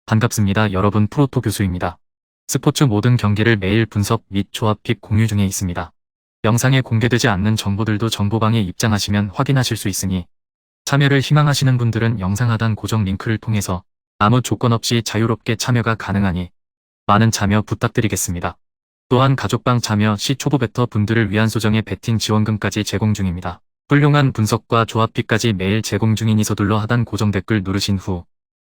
반갑습니다. 여러분, 프로토 교수입니다. 스포츠 모든 경기를 매일 분석 및 조합픽 공유 중에 있습니다. 영상에 공개되지 않는 정보들도 정보방에 입장하시면 확인하실 수 있으니 참여를 희망하시는 분들은 영상 하단 고정 링크를 통해서 아무 조건 없이 자유롭게 참여가 가능하니 많은 참여 부탁드리겠습니다. 또한 가족방 참여 시 초보 베터 분들을 위한 소정의 베팅 지원금까지 제공 중입니다. 훌륭한 분석과 조합픽까지 매일 제공 중이니 서둘러 하단 고정 댓글 누르신 후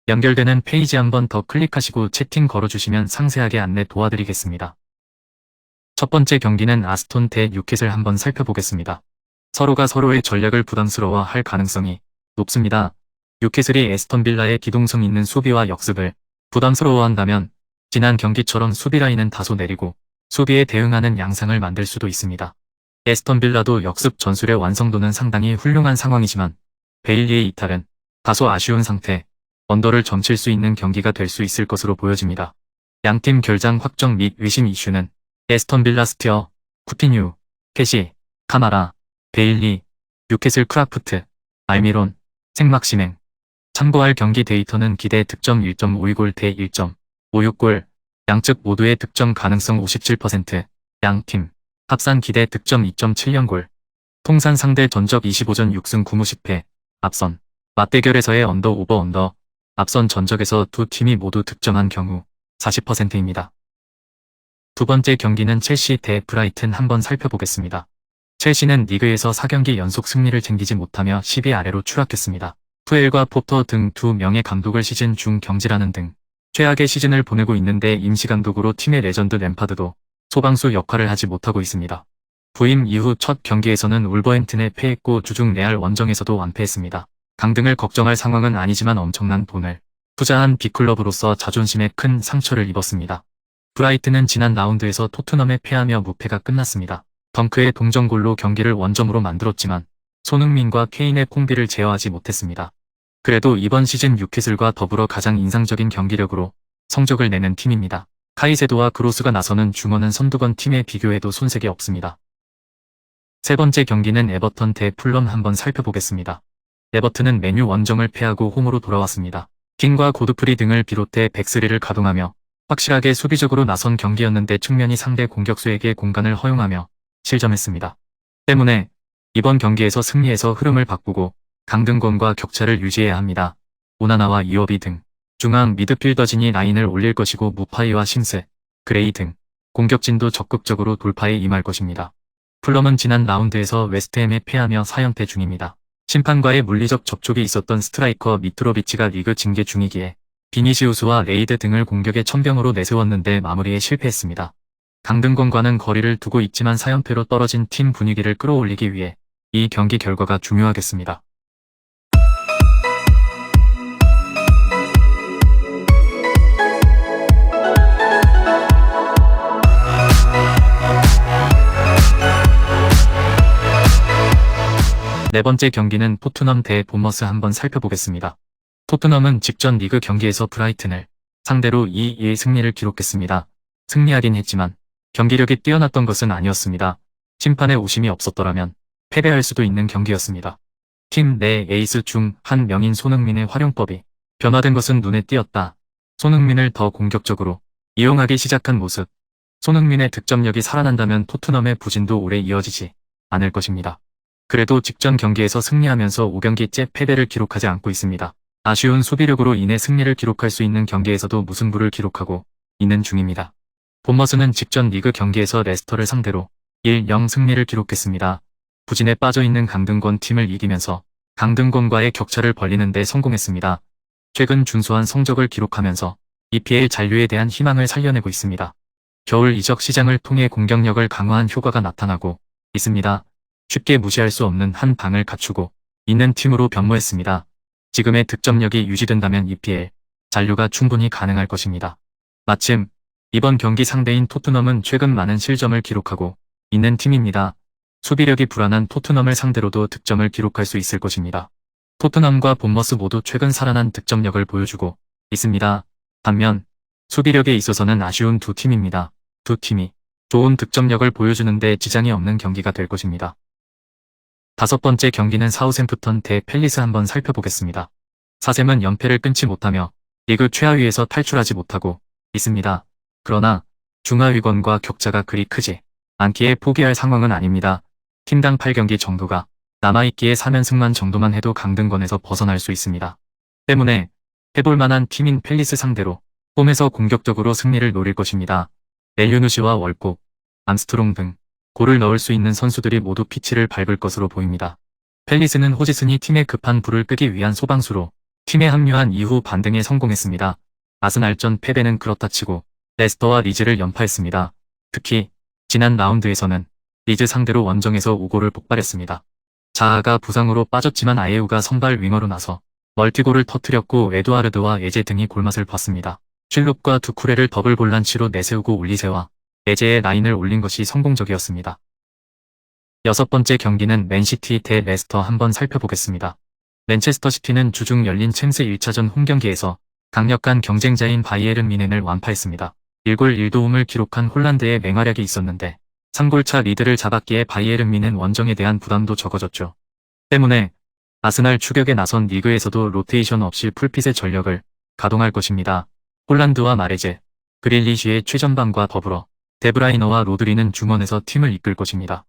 연결되는 페이지 한번 더 클릭하시고 채팅 걸어주시면 상세하게 안내 도와드리겠습니다. 첫 번째 경기는 아스톤 대 뉴캐슬 한번 살펴보겠습니다. 서로가 서로의 전략을 부담스러워할 가능성이 높습니다. 뉴캐슬이 에스턴 빌라의 기동성 있는 수비와 역습을 부담스러워한다면 지난 경기처럼 수비 라인은 다소 내리고 수비에 대응하는 양상을 만들 수도 있습니다. 에스턴 빌라도 역습 전술의 완성도는 상당히 훌륭한 상황이지만 베일리의 이탈은 다소 아쉬운 상태, 언더를 점칠 수 있는 경기가 될 수 있을 것으로 보여집니다. 양팀 결장 확정 및 의심 이슈는 에스턴 빌라 스티어, 쿠티뉴, 캐시, 카마라, 베일리, 뉴캐슬 크라프트, 알미론, 생막시맹. 참고할 경기 데이터는 기대 득점 1.52골 대 1.56골, 양측 모두의 득점 가능성 57%, 양팀 합산 기대 득점 2.70골, 통산 상대 전적 25전 6승 9무 10패, 앞선 맞대결에서의 언더 오버 언더, 앞선 전적에서 두 팀이 모두 득점한 경우 40%입니다. 두 번째 경기는 첼시 대 브라이튼 한번 살펴보겠습니다. 첼시는 리그에서 4경기 연속 승리를 챙기지 못하며 10위 아래로 추락했습니다. 푸엘과 포터 등 두 명의 감독을 시즌 중 경질하는 등 최악의 시즌을 보내고 있는데 임시감독으로 팀의 레전드 램파드도 소방수 역할을 하지 못하고 있습니다. 부임 이후 첫 경기에서는 울버햄튼에 패했고 주중 레알 원정에서도 완패했습니다. 강등을 걱정할 상황은 아니지만 엄청난 돈을 투자한 빅클럽으로서 자존심에 큰 상처를 입었습니다. 브라이튼은 지난 라운드에서 토트넘에 패하며 무패가 끝났습니다. 덩크의 동점골로 경기를 원점으로 만들었지만 손흥민과 케인의 콤비를 제어하지 못했습니다. 그래도 이번 시즌 뉴캐슬과 더불어 가장 인상적인 경기력으로 성적을 내는 팀입니다. 카이세도와 크로스가 나서는 중원은 선두권 팀에 비교해도 손색이 없습니다. 세 번째 경기는 에버턴 대 풀럼 한번 살펴보겠습니다. 에버튼은 메뉴 원정을 패하고 홈으로 돌아왔습니다. 킹과 고드프리 등을 비롯해 백스리를 가동하며 확실하게 수비적으로 나선 경기였는데 측면이 상대 공격수에게 공간을 허용하며 실점했습니다. 때문에 이번 경기에서 승리해서 흐름을 바꾸고 강등권과 격차를 유지해야 합니다. 오나나와 이어비 등 중앙 미드필더진이 라인을 올릴 것이고 무파이와 심스, 그레이 등 공격진도 적극적으로 돌파에 임할 것입니다. 풀럼은 지난 라운드에서 웨스트햄에 패하며 4연패 중입니다. 심판과의 물리적 접촉이 있었던 스트라이커 미트로비치가 리그 징계 중이기에 비니시우스와 레이드 등을 공격의 천병으로 내세웠는데 마무리에 실패했습니다. 강등권과는 거리를 두고 있지만 4연패로 떨어진 팀 분위기를 끌어올리기 위해 이 경기 결과가 중요하겠습니다. 네 번째 경기는 토트넘 대 본머스 한번 살펴보겠습니다. 토트넘은 직전 리그 경기에서 브라이튼을 상대로 2-1 승리를 기록했습니다. 승리하긴 했지만 경기력이 뛰어났던 것은 아니었습니다. 심판의 오심이 없었더라면 패배할 수도 있는 경기였습니다. 팀 내 에이스 중 한 명인 손흥민의 활용법이 변화된 것은 눈에 띄었다. 손흥민을 더 공격적으로 이용하기 시작한 모습. 손흥민의 득점력이 살아난다면 토트넘의 부진도 오래 이어지지 않을 것입니다. 그래도 직전 경기에서 승리하면서 5경기째 패배를 기록하지 않고 있습니다. 아쉬운 수비력으로 인해 승리를 기록할 수 있는 경기에서도 무승부를 기록하고 있는 중입니다. 본머스는 직전 리그 경기에서 레스터를 상대로 1-0 승리를 기록했습니다. 부진에 빠져있는 강등권 팀을 이기면서 강등권과의 격차를 벌리는 데 성공했습니다. 최근 준수한 성적을 기록하면서 EPL 잔류에 대한 희망을 살려내고 있습니다. 겨울 이적 시장을 통해 공격력을 강화한 효과가 나타나고 있습니다. 쉽게 무시할 수 없는 한 방을 갖추고 있는 팀으로 변모했습니다. 지금의 득점력이 유지된다면 EPL 잔류가 충분히 가능할 것입니다. 마침 이번 경기 상대인 토트넘은 최근 많은 실점을 기록하고 있는 팀입니다. 수비력이 불안한 토트넘을 상대로도 득점을 기록할 수 있을 것입니다. 토트넘과 본머스 모두 최근 살아난 득점력을 보여주고 있습니다. 반면 수비력에 있어서는 아쉬운 두 팀입니다. 두 팀이 좋은 득점력을 보여주는데 지장이 없는 경기가 될 것입니다. 5번째 경기는 사우샘프턴 대 팰리스 한번 살펴보겠습니다. 사샘은 연패를 끊지 못하며 리그 최하위에서 탈출하지 못하고 있습니다. 그러나 중하위권과 격차가 그리 크지 않기에 포기할 상황은 아닙니다. 팀당 8경기 정도가 남아있기에 3연승만 정도만 해도 강등권에서 벗어날 수 있습니다. 때문에 해볼만한 팀인 팰리스 상대로 홈에서 공격적으로 승리를 노릴 것입니다. 멜류누시와 월콕, 암스트롱 등 골을 넣을 수 있는 선수들이 모두 피치를 밟을 것으로 보입니다. 팰리스는 호지슨이 팀의 급한 불을 끄기 위한 소방수로 팀에 합류한 이후 반등에 성공했습니다. 아스날전 패배는 그렇다 치고 레스터와 리즈를 연파했습니다. 특히 지난 라운드에서는 리즈 상대로 원정에서 5골을 폭발했습니다. 자아가 부상으로 빠졌지만 아예우가 선발 윙어로 나서 멀티골을 터뜨렸고 에두아르드와 에제 등이 골맛을 봤습니다. 쉴롭과 두쿠레를 더블 볼란치로 내세우고 올리세와 에제의 라인을 올린 것이 성공적이었습니다. 6번째 경기는 맨시티 대 레스터 한번 살펴보겠습니다. 맨체스터 시티는 주중 열린 챔스 1차전 홈경기에서 강력한 경쟁자인 바이에른 뮌헨을 완파했습니다. 1골 1도움을 기록한 홀란드의 맹활약이 있었는데 3골차 리드를 잡았기에 바이에른 뮌헨 원정에 대한 부담도 적어졌죠. 때문에 아스날 추격에 나선 리그에서도 로테이션 없이 풀핏의 전력을 가동할 것입니다. 홀란드와 마레즈, 그릴리쉬의 최전방과 더불어 데브라이너와 로드리는 중원에서 팀을 이끌 것입니다.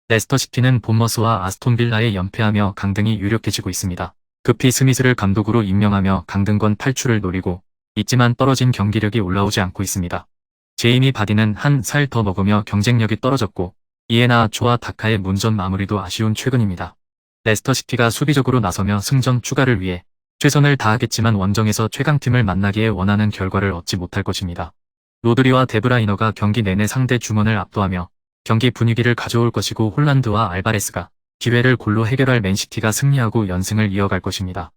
레스터시티는 본머스와 아스톤빌라에 연패하며 강등이 유력해지고 있습니다. 급히 스미스를 감독으로 임명하며 강등권 탈출을 노리고 있지만 떨어진 경기력이 올라오지 않고 있습니다. 제이미 바디는 한 살 더 먹으며 경쟁력이 떨어졌고 이에나초와 다카의 문전 마무리도 아쉬운 최근입니다. 레스터시티가 수비적으로 나서며 승점 추가를 위해 최선을 다하겠지만 원정에서 최강팀을 만나기에 원하는 결과를 얻지 못할 것입니다. 로드리와 데브라이너가 경기 내내 상대 중원을 압도하며 경기 분위기를 가져올 것이고 홀란드와 알바레스가 기회를 골로 해결할 맨시티가 승리하고 연승을 이어갈 것입니다.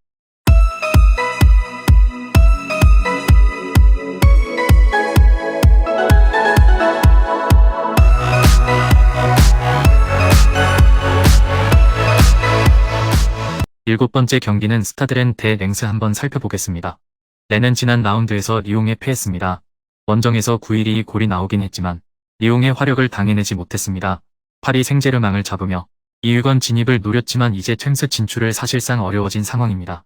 일곱 번째 경기는 스타드렌 대 랭스 한번 살펴보겠습니다. 렌은 지난 라운드에서 리옹에 패했습니다. 원정에서 9-1이 골이 나오긴 했지만 리옹의 화력을 당해내지 못했습니다. 파리 생제르맹을 잡으며 2위권 진입을 노렸지만 이제 챔스 진출을 사실상 어려워진 상황입니다.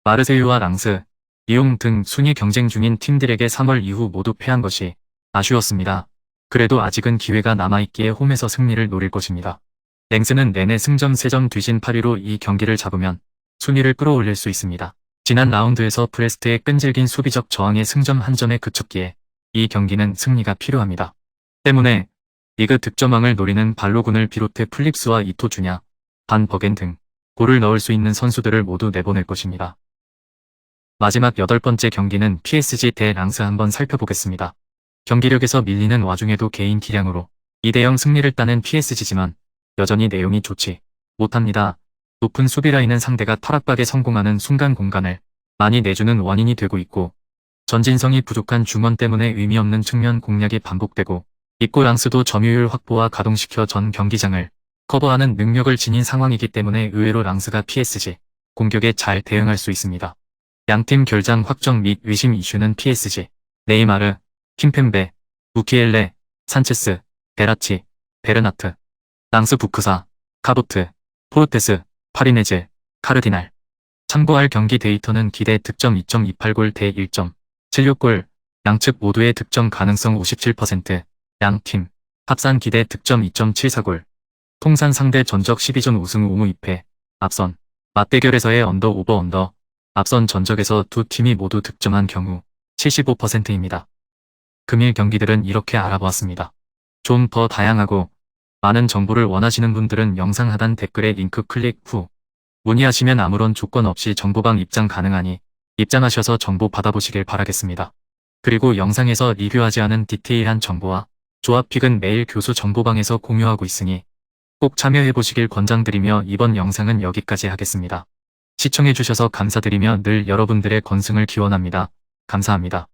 마르세유와 랑스, 리옹 등 순위 경쟁 중인 팀들에게 3월 이후 모두 패한 것이 아쉬웠습니다. 그래도 아직은 기회가 남아있기에 홈에서 승리를 노릴 것입니다. 랭스는 내내 승점 3점 뒤진 파리로 이 경기를 잡으면 순위를 끌어올릴 수 있습니다. 지난 라운드에서 브레스트의 끈질긴 수비적 저항에 승점 1점에 그쳤기에 이 경기는 승리가 필요합니다. 때문에 리그 득점왕을 노리는 발로군을 비롯해 플립스와 이토 주냐, 반 버겐 등 골을 넣을 수 있는 선수들을 모두 내보낼 것입니다. 마지막 8번째 경기는 PSG 대 랑스 한번 살펴보겠습니다. 경기력에서 밀리는 와중에도 개인 기량으로 2대0 승리를 따낸 PSG지만 여전히 내용이 좋지 못합니다. 높은 수비 라인은 상대가 타락박에 성공하는 순간 공간을 많이 내주는 원인이 되고 있고 전진성이 부족한 중원 때문에 의미 없는 측면 공략이 반복되고 있고 랑스도 점유율 확보와 가동시켜 전 경기장을 커버하는 능력을 지닌 상황이기 때문에 의외로 랑스가 PSG 공격에 잘 대응할 수 있습니다. 양팀 결장 확정 및 의심 이슈는 PSG, 네이마르, 킴펜베, 무키엘레, 산체스, 베라치, 베르나트, 랑스 부크사, 카보트, 포르테스, 파리네즈, 카르디날. 참고할 경기 데이터는 기대 득점 2.28골 대 1.76골, 양측 모두의 득점 가능성 57%, 양팀 합산 기대 득점 2.74골, 통산 상대 전적 12전 우승 5무 2패, 앞선 맞대결에서의 언더 오버 언더, 앞선 전적에서 두 팀이 모두 득점한 경우 75%입니다. 금일 경기들은 이렇게 알아보았습니다. 좀 더 다양하고 많은 정보를 원하시는 분들은 영상 하단 댓글에 링크 클릭 후 문의하시면 아무런 조건 없이 정보방 입장 가능하니 입장하셔서 정보 받아보시길 바라겠습니다. 그리고 영상에서 리뷰하지 않은 디테일한 정보와 조합픽은 매일 교수 정보방에서 공유하고 있으니 꼭 참여해보시길 권장드리며 이번 영상은 여기까지 하겠습니다. 시청해주셔서 감사드리며 늘 여러분들의 건승을 기원합니다. 감사합니다.